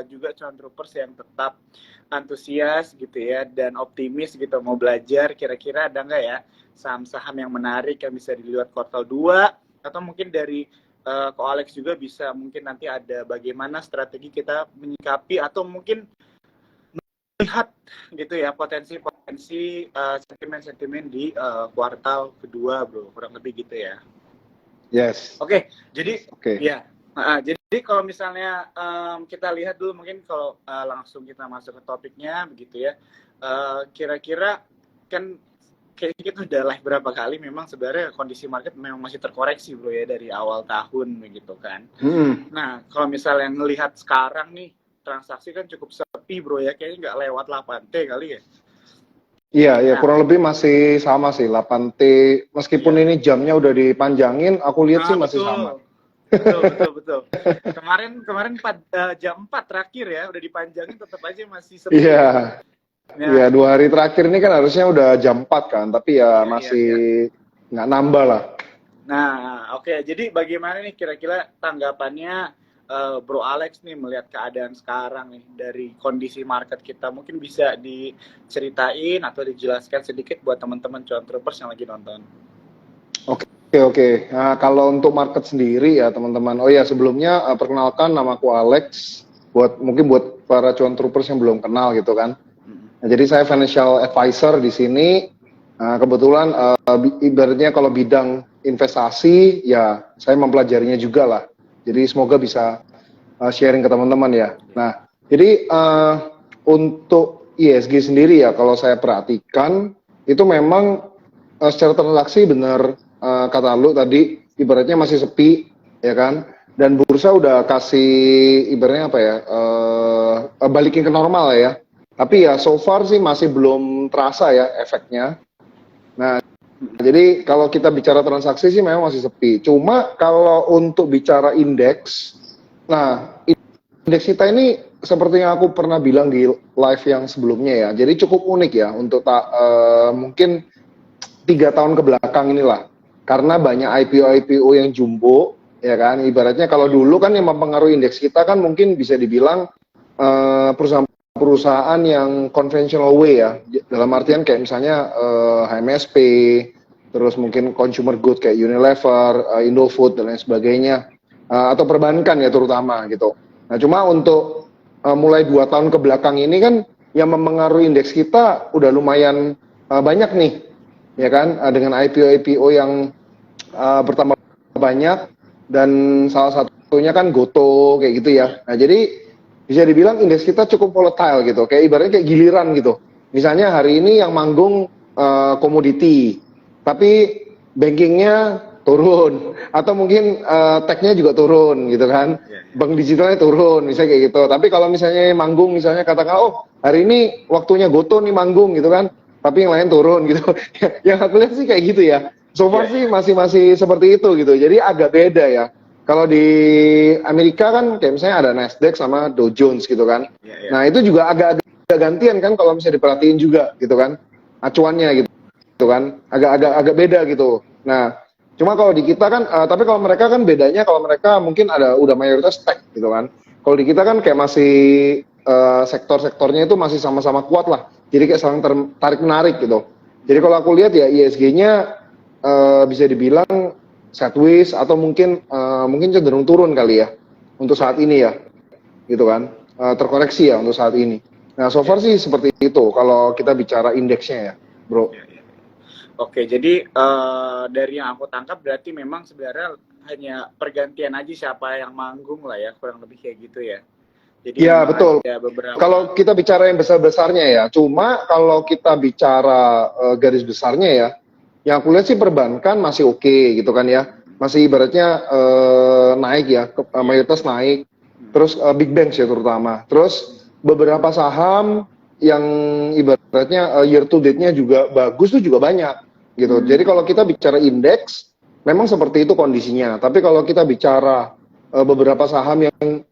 juga cuan troopers yang tetap antusias gitu ya dan optimis gitu mau belajar. Kira-kira ada nggak ya saham-saham yang menarik yang bisa dilihat kuartal 2 atau mungkin dari Ko Alex juga bisa mungkin nanti ada bagaimana strategi kita menyikapi atau mungkin melihat gitu ya potensi-potensi sentimen-sentimen di kuartal kedua, bro, kurang lebih gitu ya. Yes. Oke, jadi ya, jadi kalau misalnya kita lihat dulu mungkin kalau langsung kita masuk ke topiknya begitu ya, kira-kira kan kayaknya kita udah live berapa kali memang sebenarnya kondisi market memang masih terkoreksi, bro ya, dari awal tahun begitu kan. Nah, kalau misalnya ngelihat sekarang nih transaksi kan cukup sepi, bro ya, kayaknya nggak lewat 8T kali ya. Iya, kurang lebih masih sama sih 8T, meskipun ini jamnya udah dipanjangin, aku lihat sih masih sama. Betul. Kemarin jam 4 terakhir ya, udah dipanjangin tetap aja masih sepi. Iya, 2 hari terakhir ini kan harusnya udah jam 4 kan, tapi ya masih nggak nambah lah. Nah, oke. Jadi bagaimana nih kira-kira tanggapannya Bro Alex nih melihat keadaan sekarang nih dari kondisi market kita, mungkin bisa diceritain atau dijelaskan sedikit buat teman-teman cuan troopers yang lagi nonton. Oke. Nah, kalau untuk market sendiri ya teman-teman. Oh ya, sebelumnya perkenalkan, namaku Alex. Mungkin buat para cuan troopers yang belum kenal gitu kan. Nah, jadi saya financial advisor di sini. Kebetulan ibaratnya kalau bidang investasi ya saya mempelajarinya juga lah. Jadi semoga bisa sharing ke teman-teman ya. Nah, jadi untuk ISG sendiri ya kalau saya perhatikan itu memang secara transaksi benar kata lu tadi ibaratnya masih sepi ya kan. Dan bursa udah kasih ibaratnya apa ya balikin ke normal ya. Tapi ya so far sih masih belum terasa ya efeknya. Nah, jadi kalau kita bicara transaksi sih memang masih sepi. Cuma kalau untuk bicara indeks, nah indeks kita ini seperti yang aku pernah bilang di live yang sebelumnya ya. Jadi cukup unik ya untuk mungkin 3 tahun ke belakang inilah. Karena banyak IPO yang jumbo, ya kan. Ibaratnya kalau dulu kan yang mempengaruhi indeks kita kan mungkin bisa dibilang perusahaan yang conventional way ya, dalam artian kayak misalnya HMSP, terus mungkin consumer good kayak Unilever, Indofood dan lain sebagainya, atau perbankan ya terutama gitu. Nah cuma untuk mulai 2 tahun ke belakang ini kan yang mempengaruhi indeks kita udah lumayan banyak nih, ya kan, dengan IPO yang bertambah banyak dan salah satunya kan Goto kayak gitu ya. Nah jadi bisa dibilang indeks kita cukup volatile gitu, kayak ibaratnya kayak giliran gitu. Misalnya hari ini yang manggung komoditi, tapi bankingnya turun, atau mungkin tech-nya juga turun gitu kan, bank digitalnya turun, misalnya kayak gitu. Tapi kalau misalnya manggung, misalnya katakan, oh hari ini waktunya Goto nih manggung gitu kan, tapi yang lain turun gitu. Yang aku lihat sih kayak gitu ya. So far sih masih seperti itu gitu, jadi agak beda ya. Kalau di Amerika kan kayak misalnya ada Nasdaq sama Dow Jones gitu kan. Nah itu juga agak gantian kan kalau misalnya diperhatiin juga gitu kan. Acuannya gitu kan. Agak beda gitu. Nah cuma kalau di kita kan, tapi kalau mereka kan bedanya kalau mereka mungkin udah mayoritas tech gitu kan. Kalau di kita kan kayak masih sektor-sektornya itu masih sama-sama kuat lah. Jadi kayak saling tarik-menarik gitu. Jadi kalau aku lihat ya ISG-nya bisa dibilang sideways atau mungkin cenderung turun kali ya untuk saat ini ya, gitu kan, terkoreksi ya untuk saat ini. Nah so far sih seperti itu kalau kita bicara indeksnya ya, bro. Oke, jadi dari yang aku tangkap berarti memang sebenarnya hanya pergantian aja siapa yang manggung lah ya, kurang lebih kayak gitu ya. Jadi ya betul. Kalau kita bicara yang besar-besarnya ya, cuma kalau kita bicara garis besarnya ya. Yang aku lihat sih perbankan masih oke gitu kan ya, masih ibaratnya naik ya, mayoritas naik, terus big banks ya terutama, terus beberapa saham yang ibaratnya year to date-nya juga bagus tuh juga banyak gitu. Jadi kalau kita bicara indeks, memang seperti itu kondisinya, tapi kalau kita bicara beberapa saham yang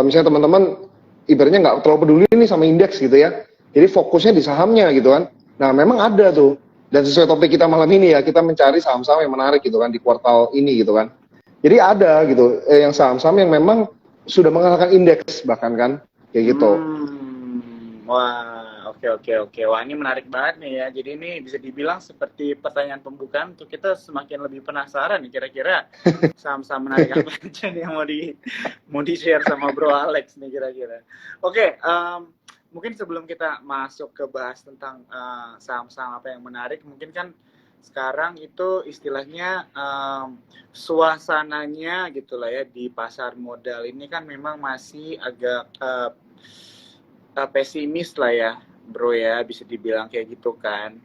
misalnya teman-teman ibaratnya nggak terlalu peduli nih sama indeks gitu ya, jadi fokusnya di sahamnya gitu kan. Nah memang ada tuh. Dan sesuai topik kita malam ini ya, kita mencari saham-saham yang menarik gitu kan di kuartal ini gitu kan. Jadi ada gitu yang saham-saham yang memang sudah mengalahkan indeks bahkan kan, kayak gitu. Wah, oke. Wah, ini menarik banget nih ya. Jadi ini bisa dibilang seperti pertanyaan pembukaan untuk kita semakin lebih penasaran nih kira-kira saham-saham menarik apa aja nih yang mau di-share sama Bro Alex nih kira-kira. Oke, mungkin sebelum kita masuk ke bahas tentang saham-saham apa yang menarik, mungkin kan sekarang itu istilahnya suasananya gitulah ya di pasar modal ini kan memang masih agak pesimis lah ya bro ya, bisa dibilang kayak gitu kan.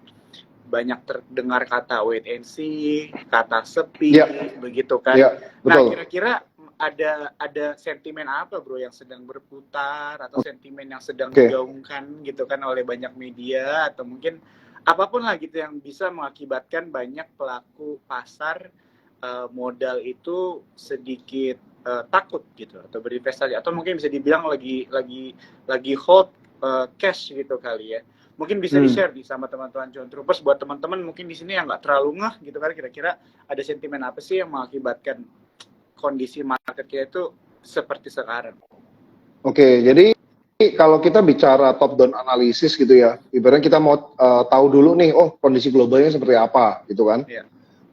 Banyak terdengar kata wait and see, kata sepi, begitu kan. Nah kira-kira ada sentimen apa bro yang sedang berputar atau sentimen yang sedang digaungkan gitu kan oleh banyak media atau mungkin apapun lah gitu yang bisa mengakibatkan banyak pelaku pasar modal itu sedikit takut gitu atau berinvestasi atau mungkin bisa dibilang lagi hold cash gitu kali ya. Mungkin bisa di-share nih sama teman-teman John Troopers buat teman-teman mungkin di sini yang nggak terlalu ngeh gitu kan, kira-kira ada sentimen apa sih yang mengakibatkan kondisi market kita itu seperti sekarang. Oke, jadi kalau kita bicara top down analisis gitu ya, ibaratnya kita mau tahu dulu nih, oh kondisi globalnya seperti apa gitu kan.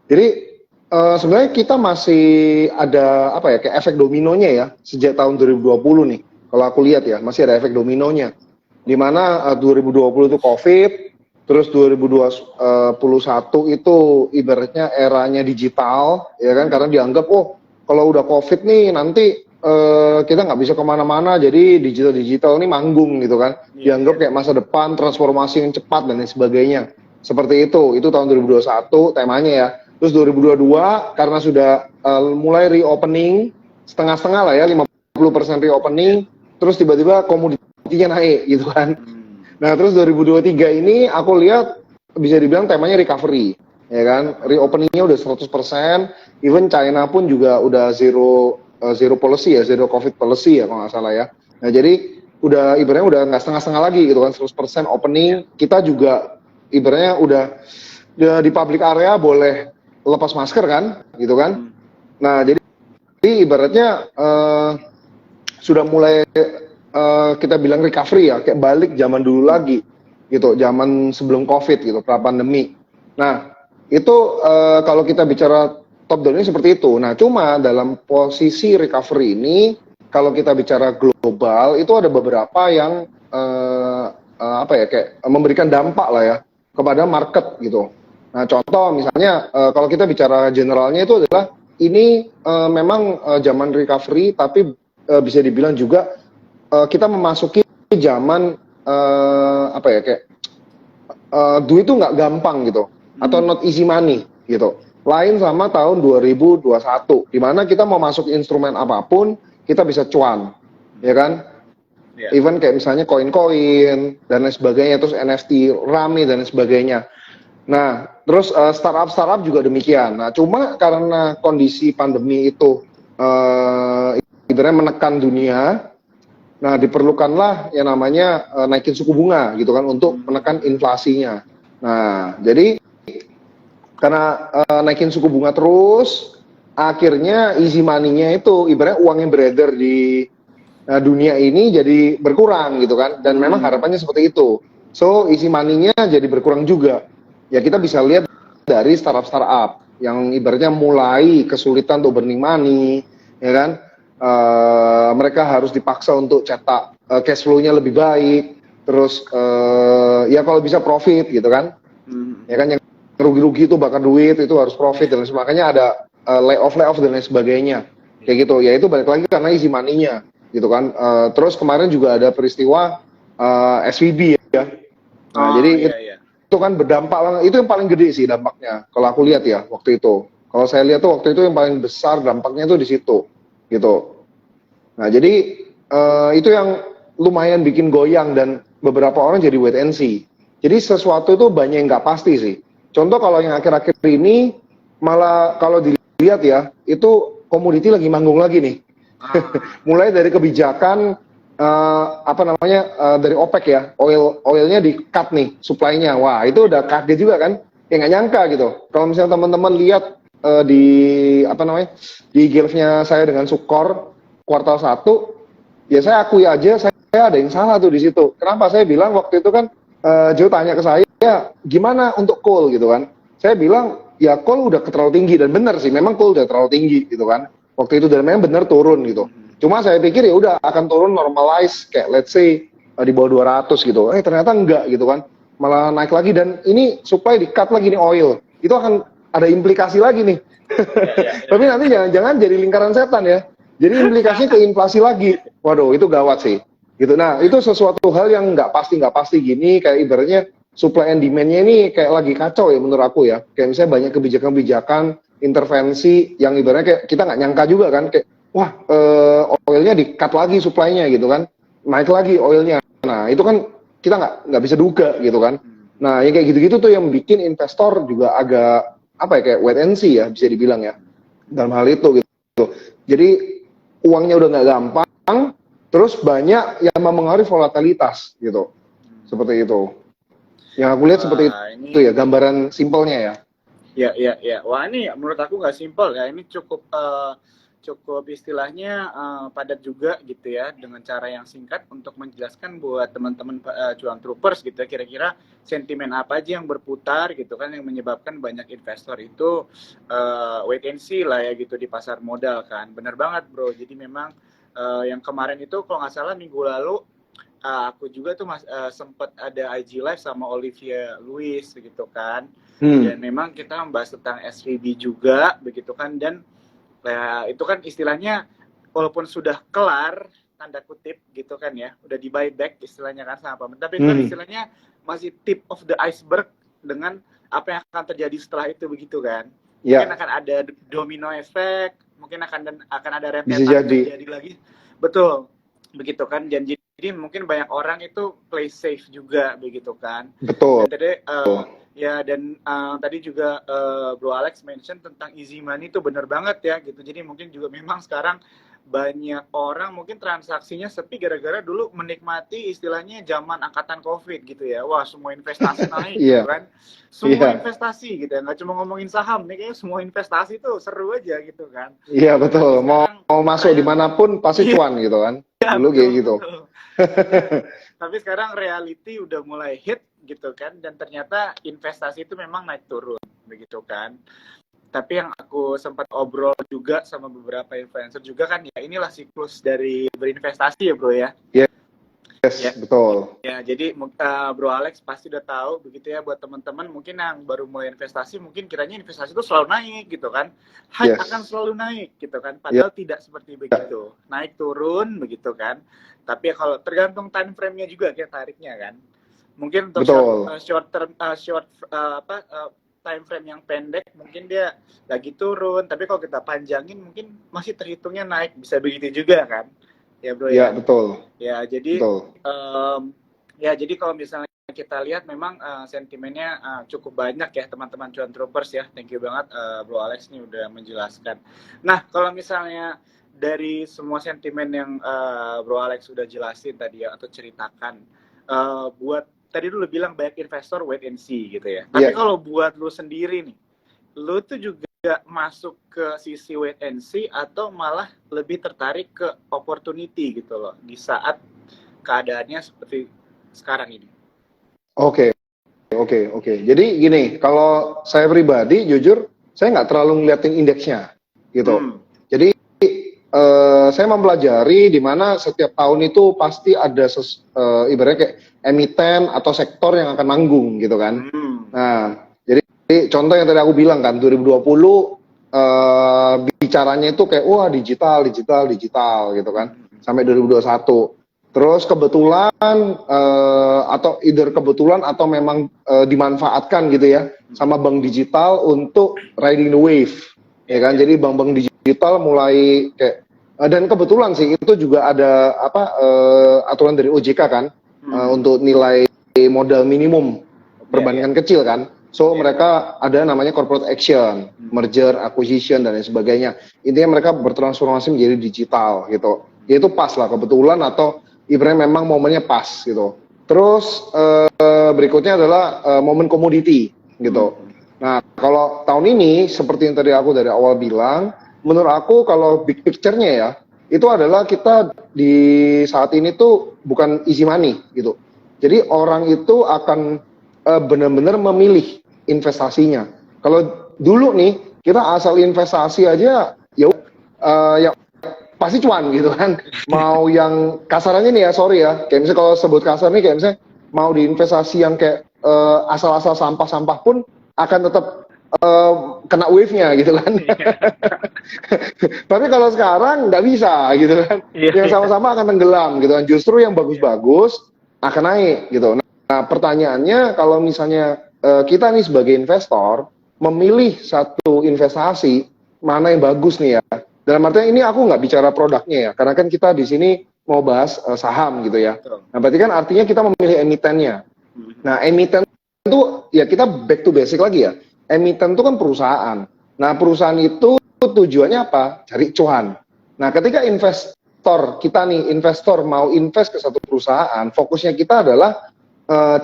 Jadi sebenarnya kita masih ada apa ya, kayak efek dominonya ya sejak tahun 2020 nih. Kalau aku lihat ya, masih ada efek dominonya. Di mana 2020 itu Covid, terus 2021 itu ibaratnya eranya digital, ya kan? Karena dianggap, oh kalau udah Covid nih nanti kita nggak bisa kemana-mana, jadi digital ini manggung gitu kan. Dianggap kayak masa depan, transformasi yang cepat dan lain sebagainya. Seperti itu tahun 2021 temanya ya. Terus 2022 karena sudah mulai reopening setengah-setengah lah ya, 50% reopening, terus tiba-tiba komoditinya naik gitu kan. Nah terus 2023 ini aku lihat bisa dibilang temanya recovery, ya kan. Reopeningnya udah 100%, even China pun juga udah zero policy ya, zero COVID policy ya kalau nggak salah ya. Nah jadi udah ibaratnya udah nggak setengah-setengah lagi gitu kan, 100% opening. Kita juga ibaratnya udah di public area boleh lepas masker kan, gitu kan. Nah, jadi ibaratnya sudah mulai kita bilang recovery ya, kayak balik zaman dulu lagi, gitu, zaman sebelum COVID gitu, pra-pandemi. Nah, itu kalau kita bicara top down ini seperti itu. Nah, cuma dalam posisi recovery ini, kalau kita bicara global, itu ada beberapa yang apa ya, kayak memberikan dampak lah ya kepada market gitu. Nah, contoh misalnya kalau kita bicara generalnya itu adalah ini memang zaman recovery, tapi bisa dibilang juga kita memasuki zaman apa ya, kayak duit itu nggak gampang gitu, atau not easy money gitu. Lain sama tahun 2021, di mana kita mau masuk instrumen apapun kita bisa cuan, ya kan? Even kayak misalnya koin-koin dan lain sebagainya, terus NFT rame dan lain sebagainya. Nah, terus startup juga demikian. Nah, cuma karena kondisi pandemi itu ibaratnya menekan dunia, nah diperlukanlah yang namanya naikin suku bunga gitu kan untuk menekan inflasinya. Nah, jadi karena naikin suku bunga terus, akhirnya easy money-nya itu ibaratnya uang yang beredar di dunia ini jadi berkurang gitu kan, dan memang harapannya seperti itu. So easy money-nya jadi berkurang juga. Ya kita bisa lihat dari startup yang ibaratnya mulai kesulitan untuk burning money, ya kan? Mereka harus dipaksa untuk cetak cash flow-nya lebih baik, terus ya kalau bisa profit gitu kan? Ya kan, yang rugi-rugi itu bakar duit itu harus profit dan makanya ada layoff dan lain sebagainya, kayak gitu. Ya itu balik lagi karena easy money-nya, gitu kan? Terus kemarin juga ada peristiwa SVB ya. Nah jadi itu kan berdampak banget, itu yang paling gede sih dampaknya kalau aku lihat ya waktu itu. Kalau saya lihat tuh waktu itu yang paling besar dampaknya tuh di situ gitu. Nah jadi itu yang lumayan bikin goyang dan beberapa orang jadi wait and see. Jadi sesuatu itu banyak yang nggak pasti sih. Contoh kalau yang akhir-akhir ini malah kalau dilihat ya itu komoditi lagi manggung lagi nih. Mulai dari kebijakan apa namanya dari OPEC ya, oilnya di cut nih supply-nya. Wah itu udah kaget juga kan, ya nggak nyangka gitu. Kalau misalnya teman-teman lihat di apa namanya di gilfnya saya dengan Sukor, kuartal 1, ya saya akui aja saya ada yang salah tuh di situ. Kenapa saya bilang waktu itu kan Joe tanya ke saya, gimana untuk call gitu kan? Saya bilang ya call udah terlalu tinggi, dan benar sih memang call udah terlalu tinggi gitu kan. Waktu itu dan memang benar turun gitu. Cuma saya pikir ya udah akan turun normalize kayak let's say di bawah 200 gitu. Ternyata enggak gitu kan. Malah naik lagi, dan ini supply di-cut lagi nih oil. Itu akan ada implikasi lagi nih. Tapi nanti jangan-jangan jadi lingkaran setan ya. Jadi implikasinya ke inflasi lagi. Waduh, itu gawat sih. Gitu. Nah, itu sesuatu hal yang nggak pasti gini, kayak ibaratnya supply and demand-nya ini kayak lagi kacau ya menurut aku ya. Kayak misalnya banyak kebijakan-kebijakan, intervensi yang ibaratnya kayak kita nggak nyangka juga kan, kayak wah oilnya di-cut lagi supply-nya gitu kan. Naik lagi oilnya. Nah, itu kan kita nggak bisa duga gitu kan. Nah, yang kayak gitu-gitu tuh yang bikin investor juga agak apa ya, kayak wait and see ya bisa dibilang ya dalam hal itu gitu. Jadi uangnya udah nggak gampang, terus banyak yang mempengaruhi volatilitas gitu, seperti itu. Yang aku lihat seperti itu ya gambaran simpelnya ya. Ya. Wah, ini menurut aku nggak simpel ya. Ini cukup istilahnya padat juga gitu ya, dengan cara yang singkat untuk menjelaskan buat teman-teman cuan troopers gitu ya, kira-kira sentimen apa aja yang berputar gitu kan, yang menyebabkan banyak investor itu wait and see lah ya gitu di pasar modal kan. Bener banget bro, jadi memang yang kemarin itu kalau nggak salah minggu lalu aku juga tuh sempat ada IG live sama Olivia Louis gitu kan, dan memang kita membahas tentang SVB juga begitu kan, dan itu kan istilahnya walaupun sudah kelar tanda kutip gitu kan ya, udah di buyback istilahnya kan sama pemerintah, tapi itu kan istilahnya masih tip of the iceberg dengan apa yang akan terjadi setelah itu begitu kan. Mungkin akan ada domino effect, mungkin akan ada rentetan terjadi lagi. Betul. Begitu kan, dan jadi mungkin banyak orang itu play safe juga begitu kan. Betul. Dan tadi juga Bro Alex mention tentang easy money itu benar banget ya gitu. Jadi mungkin juga memang sekarang banyak orang mungkin transaksinya sepi gara-gara dulu menikmati istilahnya zaman angkatan COVID gitu ya. Wah, semua investasi naik gitu kan. Semua investasi gitu ya. Nggak cuma ngomongin saham nih, kayaknya semua investasi tuh seru aja gitu kan. Iya betul. Sekarang, mau masuk dimanapun pasti cuan gitu kan. Dulu kayak gitu. Tapi sekarang reality udah mulai hit gitu kan, dan ternyata investasi itu memang naik turun begitu kan. Tapi yang aku sempat obrol juga sama beberapa influencer juga kan, ya inilah siklus dari berinvestasi ya bro ya. Yes, ya. Betul. Ya, jadi Bro Alex pasti udah tahu begitu ya, buat teman-teman mungkin yang baru mulai investasi, mungkin kiranya investasi itu selalu naik gitu kan. Akan selalu naik gitu kan, padahal tidak seperti begitu. Naik turun begitu kan. Tapi kalau tergantung time frame-nya juga kayak tariknya kan. Mungkin untuk time frame yang pendek mungkin dia lagi turun, tapi kalau kita panjangin mungkin masih terhitungnya naik, bisa begitu juga kan ya bro ya. Betul ya. Jadi jadi kalau misalnya kita lihat memang sentimennya cukup banyak ya teman-teman cuan troopers ya. Thank you banget Bro Alex nih udah menjelaskan. Nah kalau misalnya dari semua sentimen yang Bro Alex sudah jelasin tadi ya, atau ceritakan, buat tadi lu bilang banyak investor wait and see gitu ya. Tapi kalau buat lu sendiri nih, lu tuh juga masuk ke sisi wait and see atau malah lebih tertarik ke opportunity gitu loh di saat keadaannya seperti sekarang ini? Oke. Jadi gini, kalau saya pribadi jujur saya nggak terlalu ngeliatin indeksnya gitu. Jadi saya mempelajari di mana setiap tahun itu pasti ada ibaratnya kayak emiten atau sektor yang akan manggung gitu kan. Nah, jadi contoh yang tadi aku bilang kan 2020 bicaranya itu kayak wah digital gitu kan sampai 2021. Terus kebetulan atau either kebetulan atau memang dimanfaatkan gitu ya sama bank digital untuk riding the wave ya kan. Jadi bank-bank digital mulai kayak dan kebetulan sih itu juga ada aturan dari OJK kan untuk nilai modal minimum perbankan kecil kan. So mereka ada namanya corporate action, merger, acquisition dan lain sebagainya. Intinya mereka bertransformasi menjadi digital gitu. Ya itu pas lah kebetulan atau ibaratnya memang momennya pas gitu. Terus berikutnya adalah momen komoditi gitu. Nah kalau tahun ini seperti yang tadi aku dari awal bilang, menurut aku kalau big picture-nya ya itu adalah kita di saat ini tuh bukan easy money gitu. Jadi orang itu akan benar-benar memilih investasinya. Kalau dulu nih kita asal investasi aja ya pasti cuan gitu kan. Mau yang kasarannya nih ya, sorry ya, kayak misalnya kalau sebut kasar nih, kayak misalnya mau di investasi yang kayak asal-asal sampah-sampah pun akan tetap kena wave-nya gitu kan. Tapi kalau sekarang nggak bisa gitu kan. Yang sama-sama akan tenggelam gitu kan. Justru yang bagus-bagus akan naik gitu. Nah, pertanyaannya kalau misalnya kita nih sebagai investor memilih satu investasi mana yang bagus nih ya. Dalam artian ini aku nggak bicara produknya ya, karena kan kita di sini mau bahas saham gitu ya. Nah, berarti kan artinya kita memilih emitennya. Nah, emiten itu ya kita back to basic lagi ya. Emiten itu kan perusahaan. Nah, perusahaan itu tujuannya apa? Cari cuan. Nah, ketika investor kita nih, investor mau invest ke satu perusahaan, fokusnya kita adalah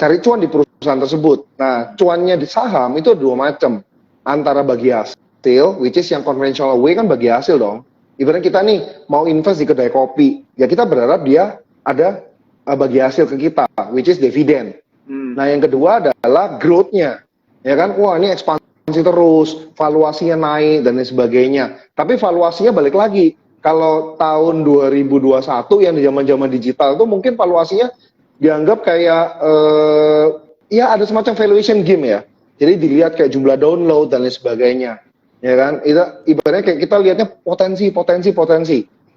cari cuan di perusahaan tersebut. Nah, cuannya di saham itu dua macam. Antara bagi hasil, which is yang conventional way kan bagi hasil dong. Ibaratnya kita nih mau invest di kedai kopi, ya kita berharap dia ada bagi hasil ke kita, which is dividen. Nah, yang kedua adalah growth-nya. Ya kan, wah ini ekspansi terus, valuasinya naik dan lain sebagainya. Tapi valuasinya balik lagi, kalau tahun 2021 yang di zaman-zaman digital itu mungkin valuasinya dianggap kayak ya ada semacam valuation game ya. Jadi dilihat kayak jumlah download dan lain sebagainya. Ya kan, itu ibaratnya kayak kita lihatnya potensi.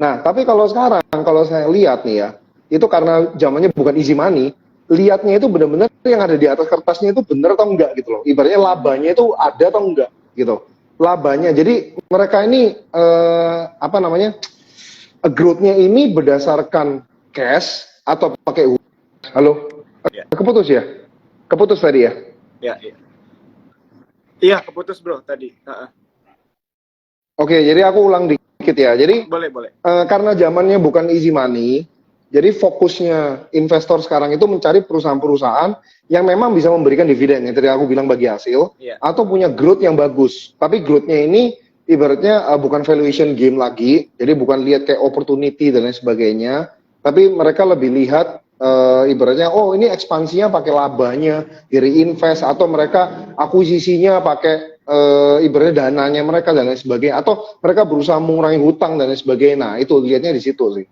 Nah, tapi kalau sekarang kalau saya lihat nih ya, itu karena zamannya bukan easy money, lihatnya itu benar-benar yang ada di atas kertasnya itu benar atau enggak gitu loh. Ibaratnya labanya itu ada atau enggak gitu. Labanya. Jadi mereka ini growth-nya ini berdasarkan cash atau pakai uang. Halo? Ya. Keputus ya? Keputus tadi ya? Iya, keputus bro tadi. Oke, jadi aku ulang dikit ya. Jadi boleh. Karena zamannya bukan easy money, jadi fokusnya investor sekarang itu mencari perusahaan-perusahaan yang memang bisa memberikan dividen, yang tadi aku bilang bagi hasil, atau punya growth yang bagus. Tapi growth-nya ini ibaratnya bukan valuation game lagi, jadi bukan lihat kayak opportunity dan lain sebagainya, tapi mereka lebih lihat ibaratnya, oh ini ekspansinya pakai labanya, di reinvest, atau mereka akuisisinya pakai ibaratnya dananya mereka dan lain sebagainya, atau mereka berusaha mengurangi hutang dan lain sebagainya. Nah, itu lihatnya di situ sih.